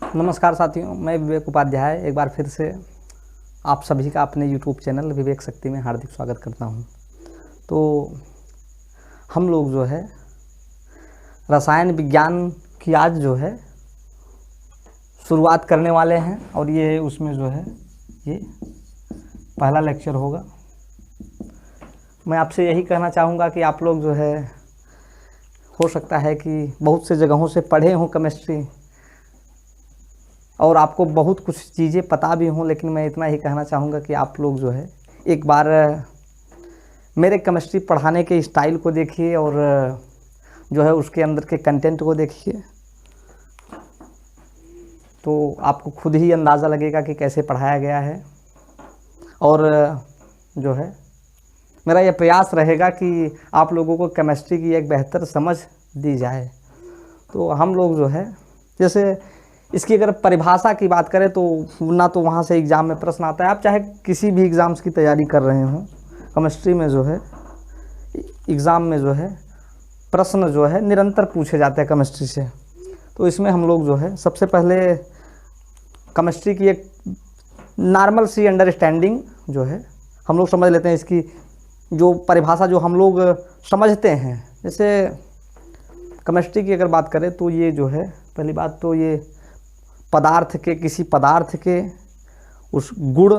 नमस्कार साथियों, मैं विवेक उपाध्याय एक बार फिर से आप सभी का अपने YouTube चैनल विवेक शक्ति में हार्दिक स्वागत करता हूं। तो हम लोग जो है रसायन विज्ञान की आज जो है शुरुआत करने वाले हैं और ये उसमें जो है ये पहला लेक्चर होगा। मैं आपसे यही कहना चाहूँगा कि आप लोग जो है हो सकता है कि बहुत से जगहों से पढ़े हों केमिस्ट्री और आपको बहुत कुछ चीज़ें पता भी हों, लेकिन मैं इतना ही कहना चाहूँगा कि आप लोग जो है एक बार मेरे केमिस्ट्री पढ़ाने के स्टाइल को देखिए और जो है उसके अंदर के कंटेंट को देखिए, तो आपको खुद ही अंदाज़ा लगेगा कि कैसे पढ़ाया गया है। और जो है मेरा यह प्रयास रहेगा कि आप लोगों को केमिस्ट्री की एक बेहतर समझ दी जाए। तो हम लोग जो है जैसे इसकी अगर परिभाषा की बात करें तो ना तो वहाँ से एग्ज़ाम में प्रश्न आता है। आप चाहे किसी भी एग्ज़ाम्स की तैयारी कर रहे हों, केमिस्ट्री में जो है एग्ज़ाम में जो है प्रश्न जो है निरंतर पूछे जाते हैं केमिस्ट्री से। तो इसमें हम लोग जो है सबसे पहले केमिस्ट्री की एक नॉर्मल सी अंडरस्टैंडिंग जो है हम लोग समझ लेते हैं। इसकी जो परिभाषा जो हम लोग समझते हैं, जैसे केमिस्ट्री की अगर बात करें तो ये जो है पहली बात तो ये पदार्थ के किसी पदार्थ के उस गुण,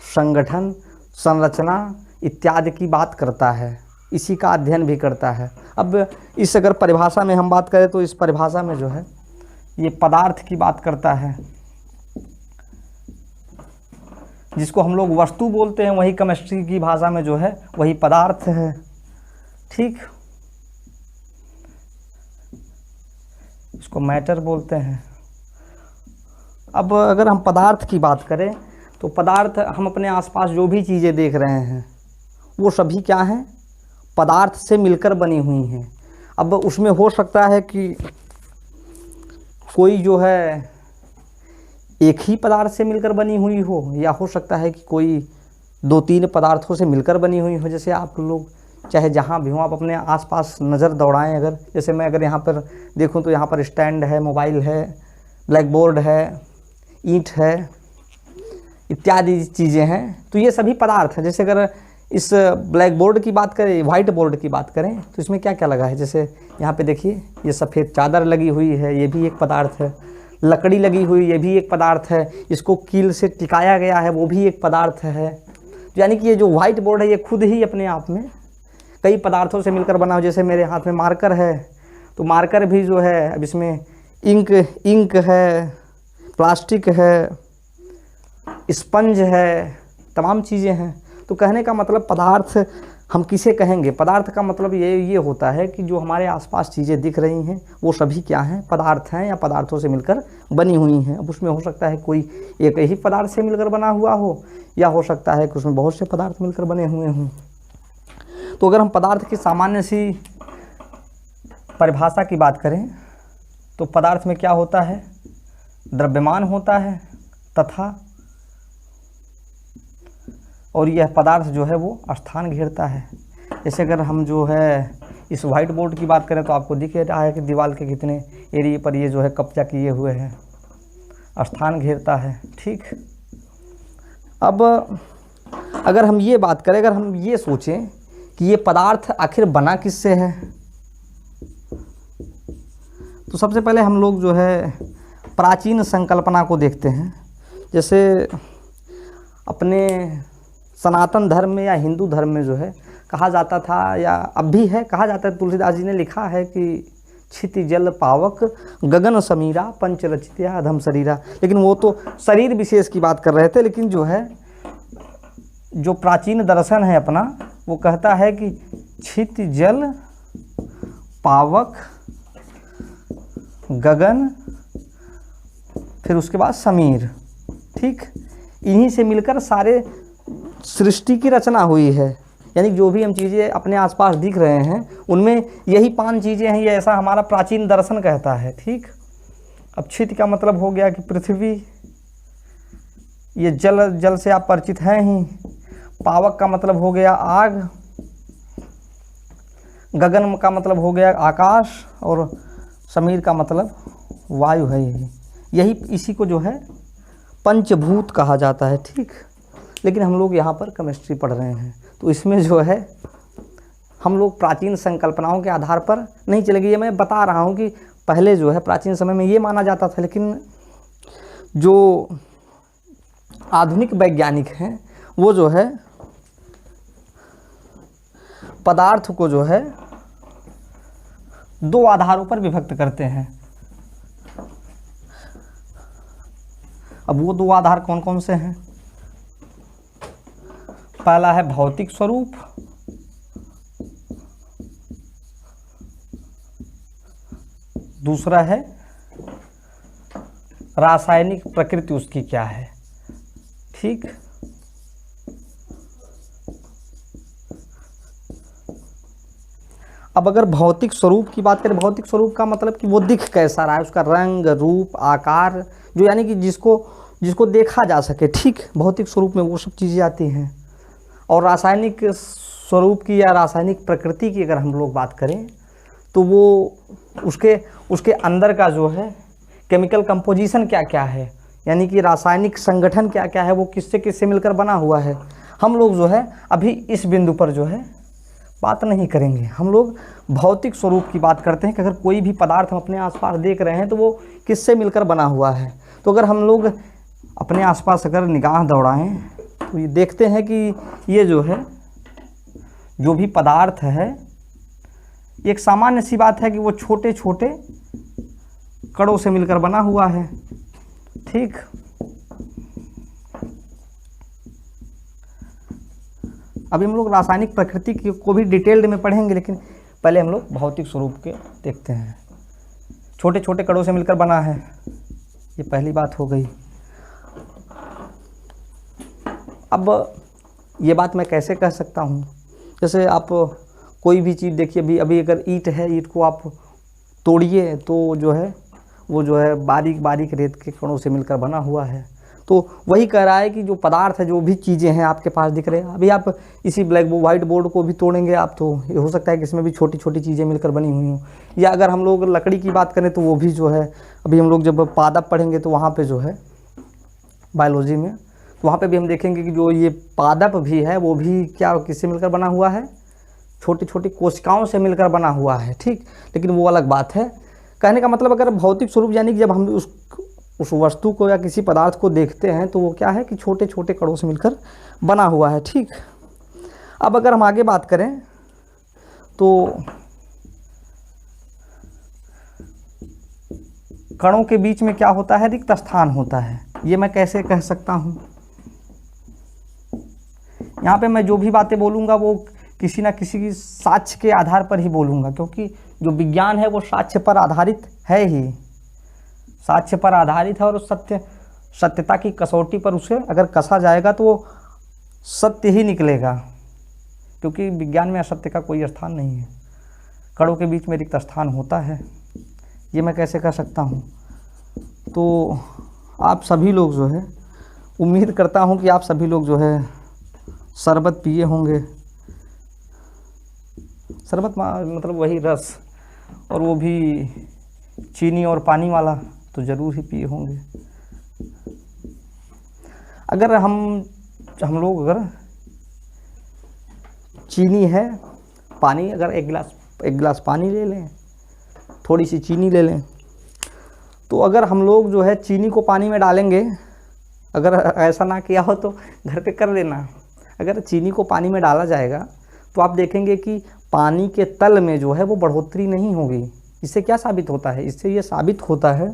संगठन, संरचना इत्यादि की बात करता है, इसी का अध्ययन भी करता है। अब इस अगर परिभाषा में हम बात करें तो इस परिभाषा में जो है ये पदार्थ की बात करता है, जिसको हम लोग वस्तु बोलते हैं, वही केमिस्ट्री की भाषा में जो है वही पदार्थ है। ठीक, इसको मैटर बोलते हैं। अब अगर हम पदार्थ की बात करें तो पदार्थ हम अपने आसपास जो भी चीज़ें देख रहे हैं वो सभी क्या हैं, पदार्थ से मिलकर बनी हुई हैं। अब उसमें हो सकता है कि कोई जो है एक ही पदार्थ से मिलकर बनी हुई हो, या हो सकता है कि कोई 2-3 पदार्थों से मिलकर बनी हुई हो। जैसे आप लोग चाहे जहाँ भी हो, आप अपने आसपास नज़र दौड़ाएं। अगर जैसे मैं अगर यहाँ पर देखूँ तो यहाँ पर स्टैंड है, मोबाइल है, ब्लैक बोर्ड है, ईंट है, इत्यादि चीज़ें हैं। तो ये सभी पदार्थ हैं। जैसे अगर इस ब्लैक बोर्ड की बात करें, वाइट बोर्ड की बात करें तो इसमें क्या क्या लगा है। जैसे यहाँ पे देखिए ये सफ़ेद चादर लगी हुई है, ये भी एक पदार्थ है। लकड़ी लगी हुई, ये भी एक पदार्थ है। इसको कील से टिकाया गया है, वो भी एक पदार्थ है। यानी कि ये जो वाइट बोर्ड है ये खुद ही अपने आप में कई पदार्थों से मिलकर बना हो। जैसे मेरे हाथ में मार्कर है, तो मार्कर भी जो है अब इसमें इंक है, प्लास्टिक है, स्पंज है, तमाम चीज़ें हैं। तो कहने का मतलब पदार्थ हम किसे कहेंगे, पदार्थ का मतलब ये होता है कि जो हमारे आसपास चीज़ें दिख रही हैं वो सभी क्या हैं, पदार्थ हैं या पदार्थों से मिलकर बनी हुई हैं। अब उसमें हो सकता है कोई एक ही पदार्थ से मिलकर बना हुआ हो, या हो सकता है कि उसमें बहुत से पदार्थ मिलकर बने हुए हों। तो अगर हम पदार्थ की सामान्य सी परिभाषा की बात करें तो पदार्थ में क्या होता है, द्रव्यमान होता है तथा और यह पदार्थ जो है वो स्थान घेरता है। जैसे अगर हम जो है इस वाइट बोर्ड की बात करें तो आपको दिख रहा है कि दीवार के कितने एरिया पर ये जो है कब्जा किए हुए हैं, स्थान घेरता है। ठीक, अब अगर हम ये बात करें, अगर हम ये सोचें कि ये पदार्थ आखिर बना किससे है, तो सबसे पहले हम लोग जो है प्राचीन संकल्पना को देखते हैं। जैसे अपने सनातन धर्म में या हिंदू धर्म में जो है कहा जाता था, या अब भी है, कहा जाता है, तुलसीदास जी ने लिखा है कि क्षिति जल पावक गगन समीरा पंचरचित्या अधम शरीरा। लेकिन वो तो शरीर विशेष की बात कर रहे थे, लेकिन जो है जो प्राचीन दर्शन है अपना वो कहता है कि क्षिति जल पावक गगन, फिर उसके बाद समीर। ठीक, इन्हीं से मिलकर सारे सृष्टि की रचना हुई है। यानी जो भी हम चीज़ें अपने आसपास दिख रहे हैं उनमें यही 5 चीज़ें हैं, ये ऐसा हमारा प्राचीन दर्शन कहता है। ठीक, अब क्षिति का मतलब हो गया कि पृथ्वी, ये जल से आप परिचित हैं ही। पावक का मतलब हो गया आग, गगन का मतलब हो गया आकाश, और समीर का मतलब वायु है। यही यही इसी को जो है पंचभूत कहा जाता है, ठीक। लेकिन हम लोग यहाँ पर केमिस्ट्री पढ़ रहे हैं, तो इसमें जो है हम लोग प्राचीन संकल्पनाओं के आधार पर नहीं चलेंगे। ये मैं बता रहा हूँ कि पहले जो है प्राचीन समय में ये माना जाता था, लेकिन जो आधुनिक वैज्ञानिक हैं वो जो है पदार्थ को जो है दो आधारों पर विभक्त करते हैं। अब वो दो आधार कौन कौन से हैं? पहला है भौतिक स्वरूप, दूसरा है रासायनिक प्रकृति उसकी क्या है, ठीक। अब अगर भौतिक स्वरूप की बात करें, भौतिक स्वरूप का मतलब कि वो दिख कैसा रहा है, उसका रंग, रूप, आकार, जो यानी कि जिसको देखा जा सके, ठीक। भौतिक स्वरूप में वो सब चीज़ें आती हैं। और रासायनिक स्वरूप की या रासायनिक प्रकृति की अगर हम लोग बात करें तो वो उसके अंदर का जो है केमिकल कंपोजिशन क्या क्या है, यानी कि रासायनिक संगठन क्या क्या है, वो किससे किससे मिलकर बना हुआ है, हम लोग जो है अभी इस बिंदु पर जो है बात नहीं करेंगे। हम लोग भौतिक स्वरूप की बात करते हैं कि अगर कोई भी पदार्थ हम अपने आसपास देख रहे हैं तो वो किससे मिलकर बना हुआ है। तो अगर हम लोग अपने आसपास अगर निगाह दौड़ाएं तो ये देखते हैं कि ये जो है जो भी पदार्थ है, एक सामान्य सी बात है कि वो छोटे छोटे कणों से मिलकर बना हुआ है, ठीक। अभी हम लोग रासायनिक प्रकृति को भी डिटेल्ड में पढ़ेंगे, लेकिन पहले हम लोग भौतिक स्वरूप के देखते हैं। छोटे छोटे कणों से मिलकर बना है, ये पहली बात हो गई। अब ये बात मैं कैसे कह सकता हूँ, जैसे आप कोई भी चीज़ देखिए, अभी अगर ईंट है, ईंट को आप तोड़िए तो जो है वो जो है बारीक बारीक रेत के कणों से मिलकर बना हुआ है। तो वही कह रहा है कि जो पदार्थ है, जो भी चीज़ें हैं आपके पास दिख रहे हैं, अभी आप इसी व्हाइट बोर्ड को भी तोड़ेंगे आप तो ये हो सकता है कि इसमें भी छोटी छोटी चीज़ें मिलकर बनी हुई हों। या अगर हम लोग लकड़ी की बात करें तो वो भी जो है, अभी हम लोग जब पादप पढ़ेंगे तो वहाँ पे जो है बायोलॉजी में, तो वहाँ पे भी हम देखेंगे कि जो ये पादप भी है वो भी क्या किससे मिलकर बना हुआ है, छोटी छोटी कोशिकाओं से मिलकर बना हुआ है, ठीक। लेकिन वो अलग बात है। कहने का मतलब अगर भौतिक स्वरूप यानी कि जब हम उस वस्तु को या किसी पदार्थ को देखते हैं तो वो क्या है कि छोटे छोटे कणों से मिलकर बना हुआ है, ठीक। अब अगर हम आगे बात करें तो कणों के बीच में क्या होता है, रिक्त स्थान होता है। ये मैं कैसे कह सकता हूँ, यहाँ पे मैं जो भी बातें बोलूँगा वो किसी ना किसी की साक्ष्य के आधार पर ही बोलूँगा, क्योंकि जो विज्ञान है वो साक्ष्य पर आधारित है ही, साक्ष्य पर आधारित है। और उस सत्यता की कसौटी पर उसे अगर कसा जाएगा तो वो सत्य ही निकलेगा, क्योंकि विज्ञान में असत्य का कोई स्थान नहीं है। कणों के बीच में रिक्त स्थान होता है, ये मैं कैसे कह सकता हूँ। तो आप सभी लोग जो है, उम्मीद करता हूँ कि आप सभी लोग जो है शरबत पिए होंगे। शरबत मतलब वही रस, और वो भी चीनी और पानी वाला, तो ज़रूर ही पिए होंगे। अगर हम लोग अगर चीनी है, पानी, अगर एक गिलास पानी ले लें, थोड़ी सी चीनी ले लें, तो अगर हम लोग जो है चीनी को पानी में डालेंगे, अगर ऐसा ना किया हो तो घर पे कर लेना। अगर चीनी को पानी में डाला जाएगा तो आप देखेंगे कि पानी के तल में जो है वो बढ़ोतरी नहीं होगी। इससे क्या साबित होता है, इससे ये साबित होता है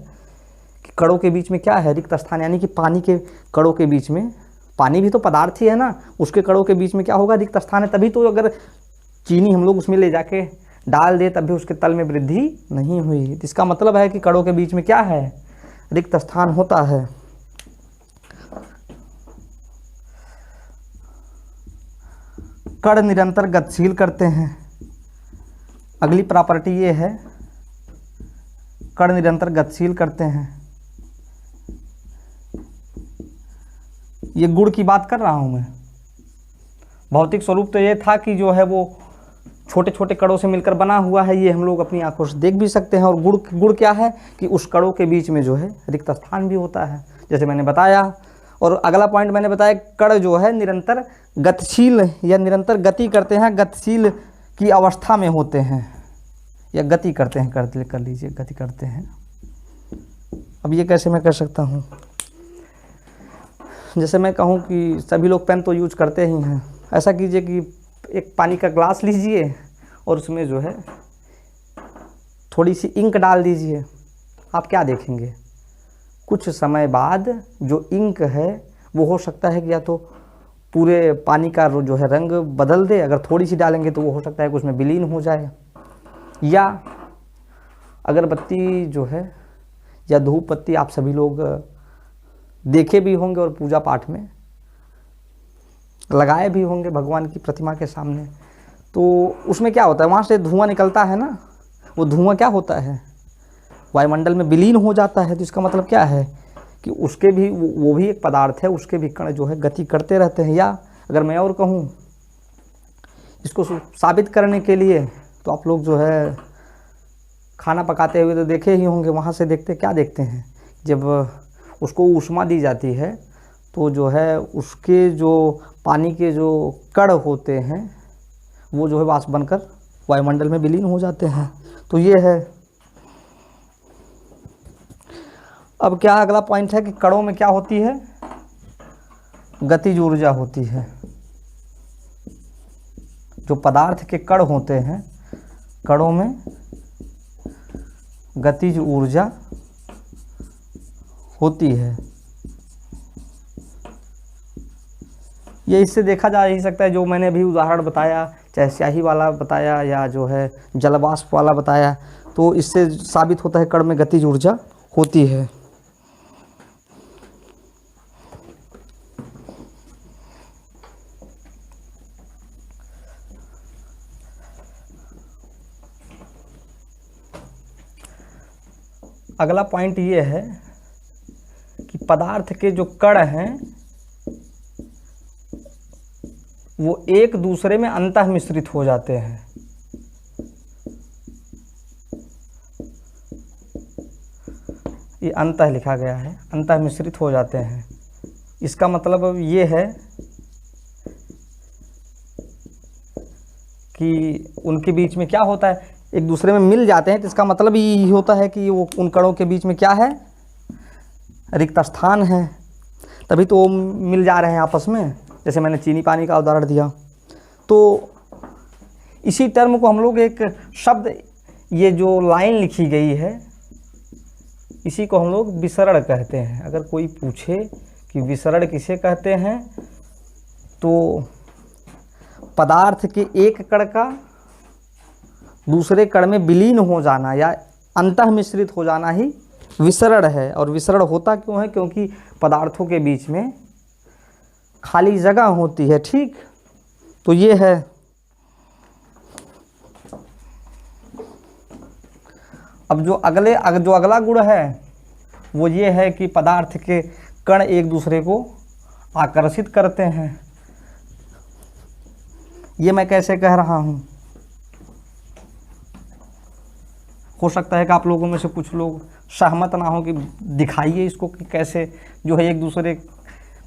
कि कणों के बीच में क्या है, रिक्त स्थान, यानी कि पानी के कणों के बीच में, पानी भी तो पदार्थ ही है ना, उसके कणों के बीच में क्या होगा, रिक्त स्थान है। तभी तो अगर चीनी हम लोग उसमें ले जाके डाल दे तब भी उसके तल में वृद्धि नहीं हुई। इसका मतलब है कि कणों के बीच में क्या है, रिक्त स्थान होता है। कण निरंतर गतिशील करते हैं। अगली प्रॉपर्टी ये है, कण निरंतर गतिशील करते हैं। ये गुण की बात कर रहा हूं मैं। भौतिक स्वरूप तो ये था कि जो है वो छोटे छोटे कणों से मिलकर बना हुआ है, ये हम लोग अपनी आंखों से देख भी सकते हैं। और गुण क्या है कि उस कणों के बीच में जो है रिक्त स्थान भी होता है, जैसे मैंने बताया। और अगला पॉइंट मैंने बताया, कण जो है निरंतर गतिशील या निरंतर गति करते हैं, गतिशील की अवस्था में होते हैं या गति करते हैं, कर लीजिए गति करते हैं। अब ये कैसे मैं कर सकता हूँ, जैसे मैं कहूँ कि सभी लोग पेन तो यूज करते ही हैं, ऐसा कीजिए कि एक पानी का ग्लास लीजिए और उसमें जो है थोड़ी सी इंक डाल दीजिए। आप क्या देखेंगे, कुछ समय बाद जो इंक है वो हो सकता है कि या तो पूरे पानी का जो है रंग बदल दे, अगर थोड़ी सी डालेंगे तो वो हो सकता है कि उसमें विलीन हो जाए। या अगरबत्ती जो है या धूप बत्ती आप सभी लोग देखे भी होंगे और पूजा पाठ में लगाए भी होंगे भगवान की प्रतिमा के सामने। तो उसमें क्या होता है, वहाँ से धुआं निकलता है ना, वो धुआं क्या होता है, वायुमंडल में विलीन हो जाता है। तो इसका मतलब क्या है कि उसके भी वो भी एक पदार्थ है, उसके भी कण जो है गति करते रहते हैं। या अगर मैं और कहूँ इसको साबित करने के लिए, तो आप लोग जो है खाना पकाते हुए तो देखे ही होंगे, वहाँ से देखते क्या देखते हैं, जब उसको ऊष्मा दी जाती है तो जो है उसके जो पानी के जो कण होते हैं वो जो है वाष्प बनकर वायुमंडल में विलीन हो जाते हैं। तो ये है। अब क्या अगला पॉइंट है कि कणों में क्या होती है, गतिज ऊर्जा होती है। जो पदार्थ के कण होते हैं, कणों में गतिज ऊर्जा होती है। ये इससे देखा जा ही सकता है, जो मैंने अभी उदाहरण बताया, चाहे स्याही वाला बताया या जो है जलवाष्प वाला बताया, तो इससे साबित होता है कण में गतिज ऊर्जा होती है। अगला पॉइंट ये है कि पदार्थ के जो कण हैं वो एक दूसरे में अंतः मिश्रित हो जाते हैं। ये अंतः लिखा गया है, अंतः मिश्रित हो जाते हैं। इसका मतलब ये है कि उनके बीच में क्या होता है, एक दूसरे में मिल जाते हैं। तो इसका मतलब ये होता है कि वो उन कणों के बीच में क्या है, रिक्त स्थान है, तभी तो वो मिल जा रहे हैं आपस में। जैसे मैंने चीनी पानी का उदाहरण दिया, तो इसी टर्म को हम लोग एक शब्द, ये जो लाइन लिखी गई है, इसी को हम लोग विसरण कहते हैं। अगर कोई पूछे कि विसरण किसे कहते हैं, तो पदार्थ के एक कण का दूसरे कण में विलीन हो जाना या अंतः मिश्रित हो जाना ही विसरण है। और विसरण होता क्यों है, क्योंकि पदार्थों के बीच में खाली जगह होती है। ठीक, तो ये है। अब जो अगला गुण है वो ये है कि पदार्थ के कण एक दूसरे को आकर्षित करते हैं। ये मैं कैसे कह रहा हूँ, हो सकता है कि आप लोगों में से कुछ लोग सहमत ना हो कि दिखाइए इसको कि कैसे जो है एक दूसरे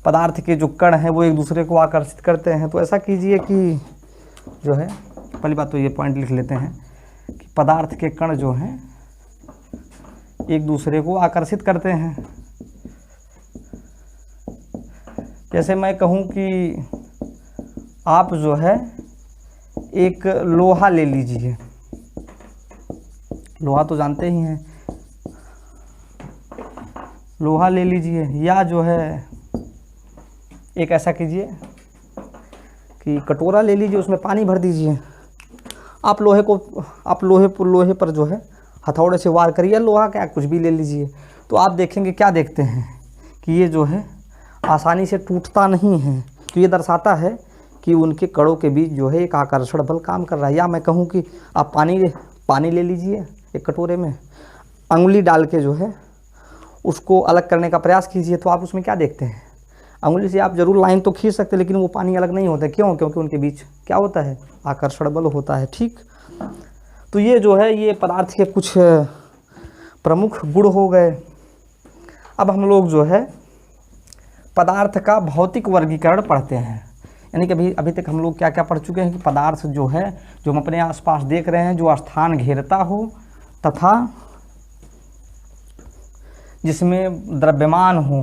पदार्थ के जो कण हैं वो एक दूसरे को आकर्षित करते हैं। तो ऐसा कीजिए कि जो है, पहली बात तो ये पॉइंट लिख लेते हैं कि पदार्थ के कण जो हैं एक दूसरे को आकर्षित करते हैं। जैसे मैं कहूँ कि आप जो है एक लोहा ले लीजिए, लोहा तो जानते ही हैं, लोहा ले लीजिए। या जो है एक ऐसा कीजिए कि कटोरा ले लीजिए, उसमें पानी भर दीजिए। आप लोहे पर जो है हथौड़े से वार करिए, लोहा क्या कुछ भी ले लीजिए, तो आप देखेंगे, क्या देखते हैं कि ये जो है आसानी से टूटता नहीं है। तो ये दर्शाता है कि उनके कणों के बीच जो है एक आकर्षण बल काम कर रहा है। या मैं कहूँ कि आप पानी ले लीजिए एक कटोरे में, अंगुली डाल के जो है उसको अलग करने का प्रयास कीजिए, तो आप उसमें क्या देखते हैं, अंगुली से आप जरूर लाइन तो खींच सकते, लेकिन वो पानी अलग नहीं होता। क्यों? क्योंकि उनके बीच क्या होता है? आकर्षण बल होता है। ठीक, तो ये जो है ये पदार्थ के कुछ प्रमुख गुण हो गए। अब हम लोग जो है पदार्थ का भौतिक वर्गीकरण पढ़ते हैं। यानी कि अभी तक हम लोग क्या क्या पढ़ चुके हैं कि पदार्थ जो है, जो हम अपने आसपास देख रहे हैं, जो स्थान घेरता हो तथा जिसमें द्रव्यमान हो,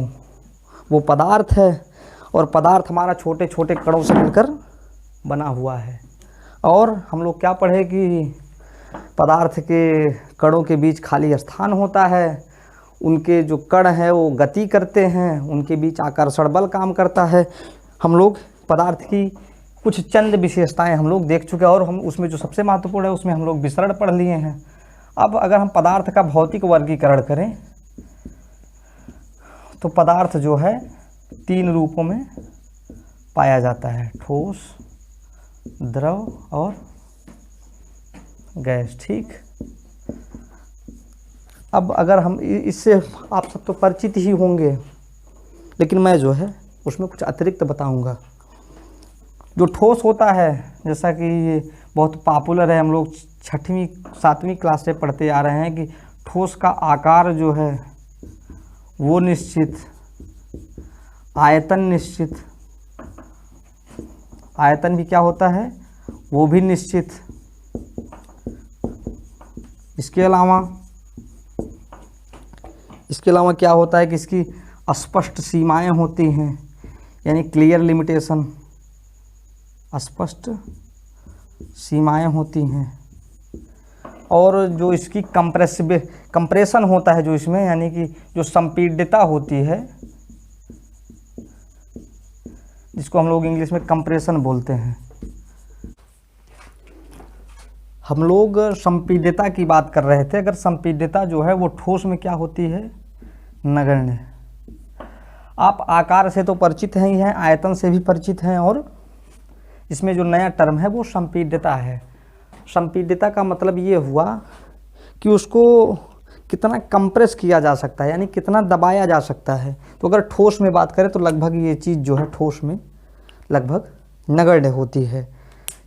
वो पदार्थ है। और पदार्थ हमारा छोटे छोटे कणों से मिलकर बना हुआ है। और हम लोग क्या पढ़े कि पदार्थ के कणों के बीच खाली स्थान होता है, उनके जो कण हैं वो गति करते हैं, उनके बीच आकर्षण बल काम करता है। हम लोग पदार्थ की कुछ चंद विशेषताएं हम लोग देख चुके हैं, और हम उसमें जो सबसे महत्वपूर्ण है उसमें हम लोग विसरण पढ़ लिए हैं। अब अगर हम पदार्थ का भौतिक वर्गीकरण करें तो पदार्थ जो है 3 रूपों में पाया जाता है, ठोस, द्रव और गैस। ठीक, अब अगर हम इससे आप सब तो परिचित ही होंगे, लेकिन मैं जो है उसमें कुछ अतिरिक्त बताऊंगा। जो ठोस होता है, जैसा कि ये बहुत पॉपुलर है, हम लोग 6वीं 7वीं क्लास से पढ़ते आ रहे हैं कि ठोस का आकार जो है वो निश्चित, आयतन निश्चित, आयतन भी क्या होता है? वो भी निश्चित। इसके अलावा क्या होता है कि इसकी स्पष्ट सीमाएं होती हैं, यानी क्लियर लिमिटेशन, स्पष्ट सीमाएं होती हैं। और जो इसकी कंप्रेशन होता है जो इसमें, यानी कि जो संपीड्यता होती है, जिसको हम लोग इंग्लिश में कंप्रेशन बोलते हैं। हम लोग संपीड्यता की बात कर रहे थे। अगर संपीड्यता जो है वो ठोस में क्या होती है? नगण्य। आप आकार से तो परिचित हैं ही हैं, आयतन से भी परिचित हैं, और इसमें जो नया टर्म है वो संपीड्यता है। संपीड्यता का मतलब ये हुआ कि उसको कितना कंप्रेस किया जा सकता है, यानी कितना दबाया जा सकता है। तो अगर ठोस में बात करें तो लगभग ये चीज़ जो है ठोस में लगभग नगण्य होती है।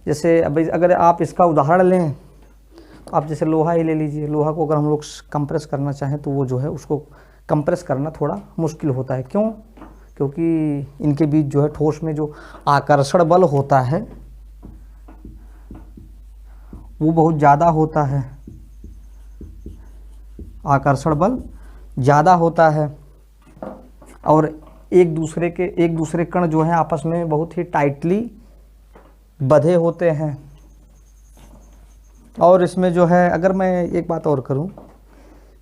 जैसे अब अगर आप इसका उदाहरण लें तो आप जैसे लोहा ही ले लीजिए। लोहा को अगर हम लोग कंप्रेस करना चाहें तो वो जो है उसको कंप्रेस करना थोड़ा मुश्किल होता है। क्यों? क्योंकि इनके बीच जो है ठोस में जो आकर्षण बल होता है वो बहुत ज़्यादा होता है, आकर्षण बल ज़्यादा होता है, और एक दूसरे कण जो हैं आपस में बहुत ही टाइटली बंधे होते हैं। और इसमें जो है, अगर मैं एक बात और करूं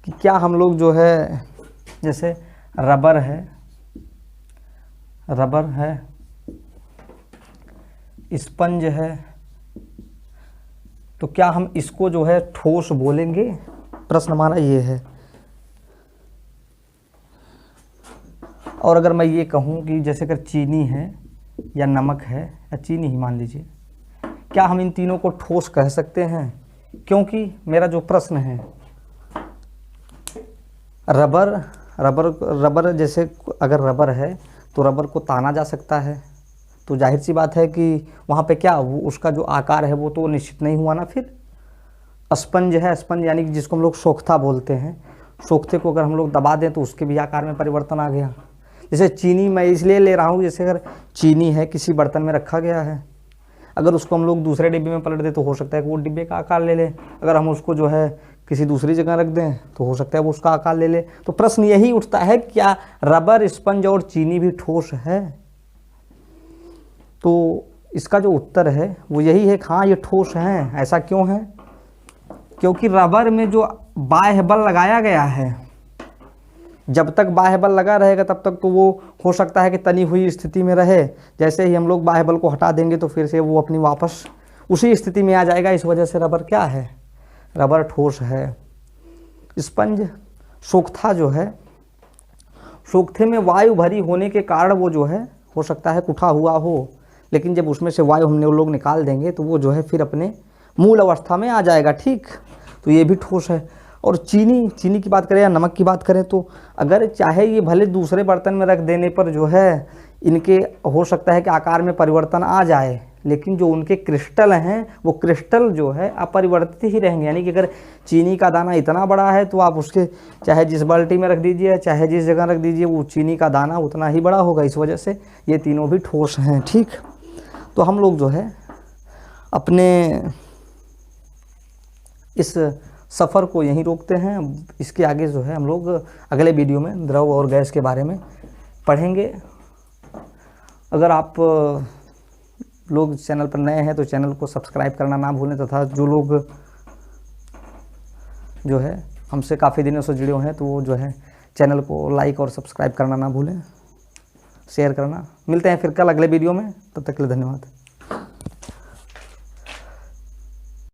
कि क्या हम लोग जो है, जैसे रबर है, स्पंज है, तो क्या हम इसको जो है ठोस बोलेंगे? प्रश्न हमारा ये है। और अगर मैं ये कहूँ कि जैसे अगर चीनी है या नमक है, या चीनी ही मान लीजिए, क्या हम इन तीनों को ठोस कह सकते हैं? क्योंकि मेरा जो प्रश्न है, रबर जैसे अगर रबर है तो रबर को ताना जा सकता है, तो जाहिर सी बात है कि वहाँ पे क्या वो उसका जो आकार है वो तो निश्चित नहीं हुआ ना। फिर स्पंज है, स्पंज यानी कि जिसको हम लोग सोख्ता बोलते हैं, सोख्ते को अगर हम लोग दबा दें तो उसके भी आकार में परिवर्तन आ गया। जैसे चीनी मैं इसलिए ले रहा हूँ, जैसे अगर चीनी है किसी बर्तन में रखा गया है, अगर उसको हम लोग दूसरे डिब्बे में पलट दें तो हो सकता है कि वो डिब्बे का आकार ले ले। अगर हम उसको जो है किसी दूसरी जगह रख दें तो हो सकता है वो उसका आकार ले ले। तो प्रश्न यही उठता है, क्या रबर, स्पंज और चीनी भी ठोस है? तो इसका जो उत्तर है वो यही है, हाँ ये ठोस हैं। ऐसा क्यों है? क्योंकि रबर में जो बाह्य बल लगाया गया है, जब तक बाह्य बल लगा रहेगा तब तक तो वो हो सकता है कि तनी हुई स्थिति में रहे। जैसे ही हम लोग बाह्य बल को हटा देंगे तो फिर से वो अपनी वापस उसी स्थिति में आ जाएगा। इस वजह से रबर क्या है? रबर ठोस है। स्पंज, सोख्ता जो है, सोख्ते में वायु भरी होने के कारण वो जो है हो सकता है उठा हुआ हो, लेकिन जब उसमें से वायु हमने वो लोग निकाल देंगे तो वो जो है फिर अपने मूल अवस्था में आ जाएगा। ठीक, तो ये भी ठोस है। और चीनी की बात करें या नमक की बात करें तो अगर चाहे ये भले दूसरे बर्तन में रख देने पर जो है इनके हो सकता है कि आकार में परिवर्तन आ जाए, लेकिन जो उनके क्रिस्टल हैं वो क्रिस्टल जो है अपरिवर्तित ही रहेंगे। यानी कि अगर चीनी का दाना इतना बड़ा है तो आप उसके चाहे जिस बाल्टी में रख दीजिए चाहे जिस जगह रख दीजिए वो चीनी का दाना उतना ही बड़ा होगा। इस वजह से ये तीनों भी ठोस हैं। ठीक, तो हम लोग जो है अपने इस सफ़र को यहीं रोकते हैं। इसके आगे जो है हम लोग अगले वीडियो में द्रव और गैस के बारे में पढ़ेंगे। अगर आप लोग चैनल पर नए हैं तो चैनल को सब्सक्राइब करना ना भूलें, तथा जो लोग जो है हमसे काफ़ी दिनों से जुड़े हुए हैं तो वो जो है चैनल को लाइक और सब्सक्राइब करना ना भूलें, शेयर करना। मिलते हैं फिर कल अगले वीडियो में, तब तक के लिए धन्यवाद।